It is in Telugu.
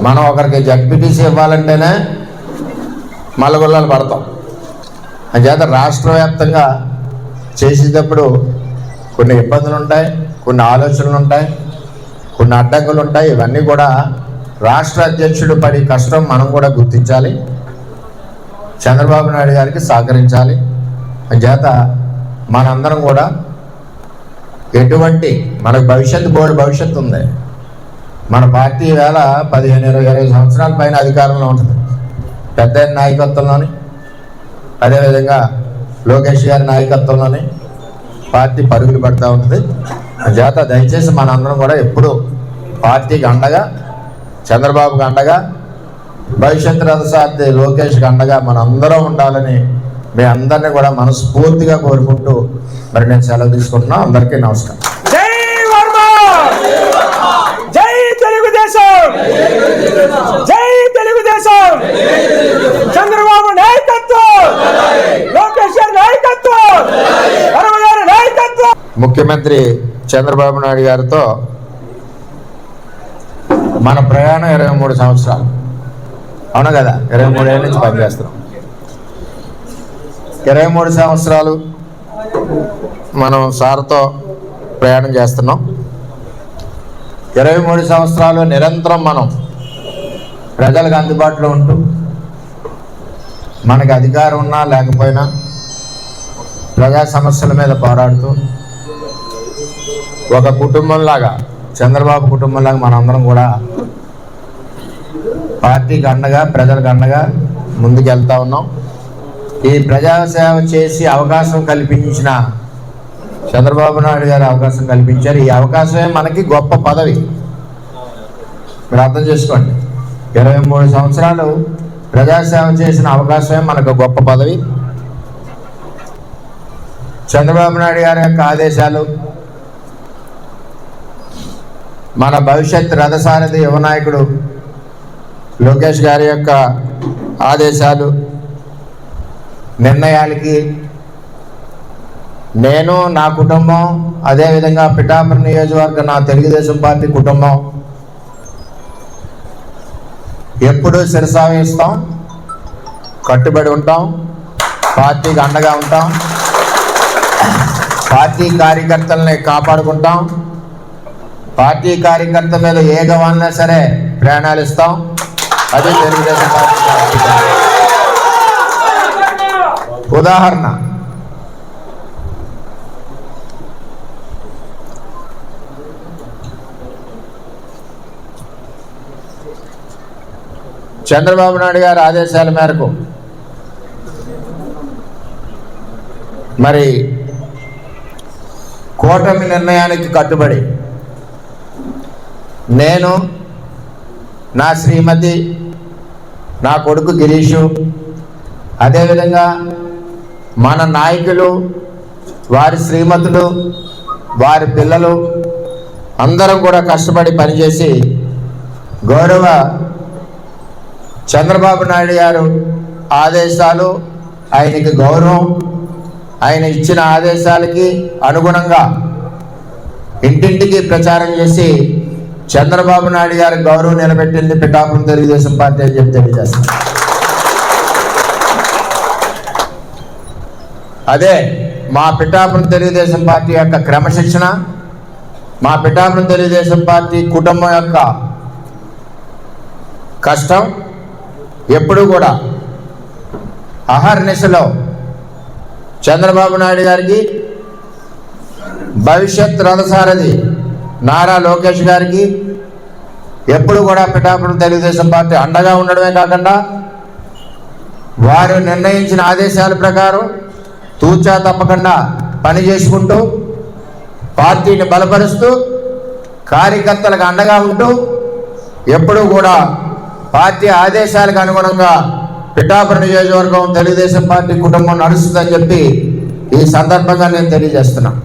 మనం ఒకరికి జడ్పీటీసీ ఇవ్వాలంటేనే మల్లగొల్లాలు పడతాం. అంచేత రాష్ట్ర వ్యాప్తంగా చేసేటప్పుడు కొన్ని ఇబ్బందులు ఉంటాయి, కొన్ని ఆలోచనలు ఉంటాయి, కొన్ని అడ్డంకులు ఉంటాయి. ఇవన్నీ కూడా రాష్ట్ర అధ్యక్షుడు పడి కష్టం మనం కూడా గుర్తించాలి, చంద్రబాబు నాయుడు గారికి సహకరించాలి. అంచేత మనందరం కూడా ఎటువంటి మనకు భవిష్యత్తు ఉంది. మన పార్టీ వేళ 15-20 సంవత్సరాల పైన అధికారంలో ఉంటుంది. పెద్ద నాయకత్వంలోని, అదేవిధంగా లోకేష్ గారి నాయకత్వంలోని పార్టీ పరుగులు పడుతూ ఉంటుంది. చేత దయచేసి మనందరం కూడా ఎప్పుడు పార్టీకి అండగా, చంద్రబాబుకి అండగా, భవిష్యత్ రథసారథి లోకేష్కి అండగా మనందరం ఉండాలని మీ అందరినీ కూడా మనస్ఫూర్తిగా కోరుకుంటూ మరి నేను సెలవు తీసుకుంటున్నాను. అందరికీ నమస్కారం. జై వర్మ, జై తెలుగుదేశం, జై తెలుగుదేశం, చంద్రబాబు నాయకత్వం, లోకేష్ గారి నాయకత్వం, వర్మ గారి నాయకత్వం. ముఖ్యమంత్రి చంద్రబాబు నాయుడు గారితో మన ప్రయాణం 23 సంవత్సరాలు, అవును కదా? 23 ఏళ్ళ నుంచి పనిచేస్తున్నాం. 23 సంవత్సరాలు మనం సార్తో ప్రయాణం చేస్తున్నాం. 23 సంవత్సరాలు నిరంతరం మనం ప్రజలకు అందుబాటులో ఉంటూ, మనకి అధికారం ఉన్నా లేకపోయినా ప్రజా సమస్యల మీద పోరాడుతూ, ఒక కుటుంబంలాగా, చంద్రబాబు కుటుంబంలాగా మనందరం కూడా పార్టీకి అండగా, ప్రజలకు అండగా ముందుకు వెళ్తూ ఉన్నాం. ఈ ప్రజాసేవ చేసి అవకాశం కల్పించిన చంద్రబాబు నాయుడు గారు అవకాశం కల్పించారు. ఈ అవకాశమే మనకి గొప్ప పదవి. మీరు అర్థం చేసుకోండి, 23 సంవత్సరాలు ప్రజాసేవ చేసిన అవకాశమే మనకు గొప్ప పదవి. చంద్రబాబు నాయుడు గారి యొక్క ఆదేశాలు, మన భవిష్యత్ రథసారథి యువనాయకుడు లోకేష్ గారి యొక్క ఆదేశాలు, నిర్ణయాలకి నేను, నా కుటుంబం, అదేవిధంగా పిఠాపురం నియోజకవర్గ నా తెలుగుదేశం పార్టీ కుటుంబం ఎప్పుడూ శిరసావహిస్తాం, కట్టుబడి ఉంటాం, పార్టీకి అండగా ఉంటాం, పార్టీ కార్యకర్తల్ని కాపాడుకుంటాం, పార్టీ కార్యకర్త మీద ఏ గవాలన్నా సరే ప్రాణాలు ఇస్తాం. అది తెలుగుదేశం పార్టీ. ఉదాహరణ, చంద్రబాబు నాయుడు గారి ఆదేశాల మేరకు మరి కూటమి నిర్ణయానికి కట్టుబడి నేను, నా శ్రీమతి, నా కొడుకు గిరీషు, అదేవిధంగా మన నాయకులు, వారి శ్రీమతులు, వారి పిల్లలు అందరం కూడా కష్టపడి పనిచేసి గౌరవ చంద్రబాబు నాయుడు గారు ఆదేశాలు, ఆయనకి గౌరవం, ఆయన ఇచ్చిన ఆదేశాలకి అనుగుణంగా ఇంటింటికి ప్రచారం చేసి చంద్రబాబు నాయుడు గారి గౌరవం నిలబెట్టింది పిఠాపురం తెలుగుదేశం పార్టీ అని చెప్పి తెలియజేస్తాను. అదే మా పిఠాపురం తెలుగుదేశం పార్టీ యొక్క క్రమశిక్షణ, మా పిఠాపురం తెలుగుదేశం పార్టీ కుటుంబం యొక్క కష్టం ఎప్పుడూ కూడా అహర్నిశలో చంద్రబాబు నాయుడు గారికి, భవిష్యత్ రథసారథి నారా లోకేష్ గారికి ఎప్పుడు కూడా పిఠాపురం తెలుగుదేశం పార్టీ అండగా ఉండడమే కాకుండా వారు నిర్ణయించిన ఆదేశాల ప్రకారం తూచా తప్పకుండా పని చేసుకుంటూ, పార్టీని బలపరుస్తూ, కార్యకర్తలకు అండగా ఉంటూ ఎప్పుడూ కూడా పార్టీ ఆదేశాలకు అనుగుణంగా పిఠాపురం నియోజకవర్గం తెలుగుదేశం పార్టీ కుటుంబం నడుస్తుందని చెప్పి ఈ సందర్భంగా నేను తెలియజేస్తున్నాను.